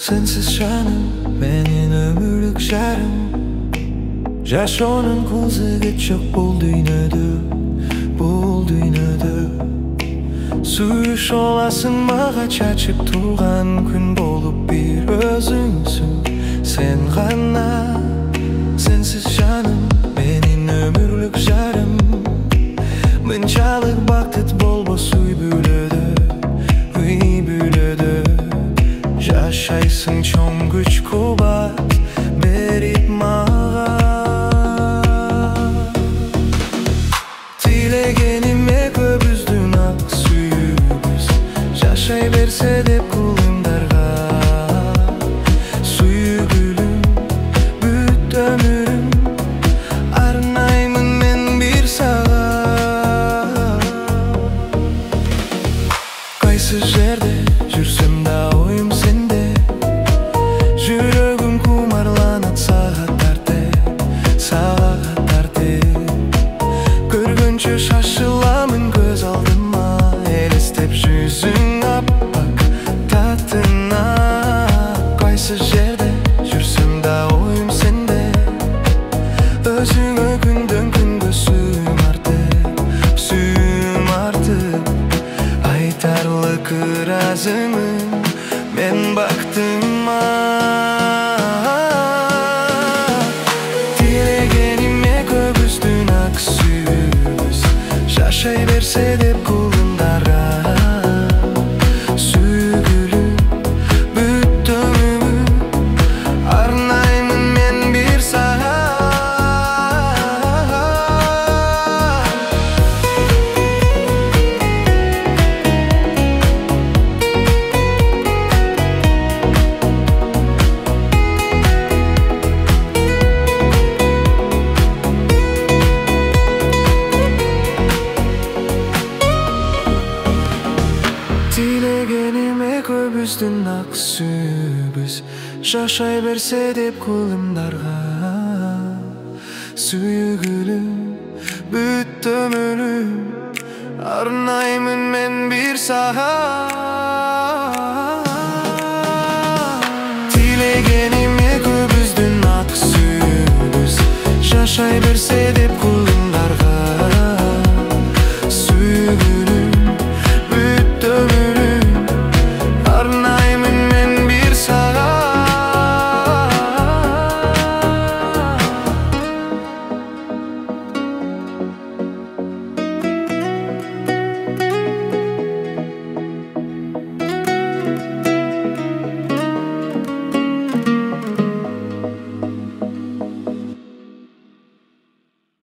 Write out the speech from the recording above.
Sensiz şanım menin ömürlük şarım. Жашоонун көзүгө чок бул дүйнөдө, бул дүйнөдө. Сүйүш аласың мага чачып турган күн болуп бир өзүңсүң сен гана. Сенсиз жаным менин өмүрлүк жарым. Мынчалык бакыт болбос үй бүлөдө, үй бүлөдө. Жашайсың чоң күч кубат берип мага. Тилегениме көбүздүн ак сүйүүбүз жашай берсе деп кулымдарга. Сүйгүлүм бүт өмүрүм арнаймын мен бир сага. Кайсы жерде жүрсөм да оюм сенде. Жүрөгүм кумарланат сага тартып, сага тартып. Көргөнчө шашыламын көз алдыма, элестеп жүзүң аппак татына. Кайсы жерде жүрсөм да оюм сенде. Өзүңө күндөн күнгө сүйүм артып. Айтарлык ыраазымын мен бактыма. Тилегениме көбүздүн ак сүйүүбүз жашай берсе деп кулымдарга. Сүйгүлүм бүт өмүрүм арнаймын мен бир сага. Тилегениме көбүздүн ак сүйүүбүз жашай берсе деп кулымдарга. Сүйгүлүм бүт өмүрүм арнаймын мен бир сага. Тилегениме көбүздүн ак сүйүүбүз жашай берсе деп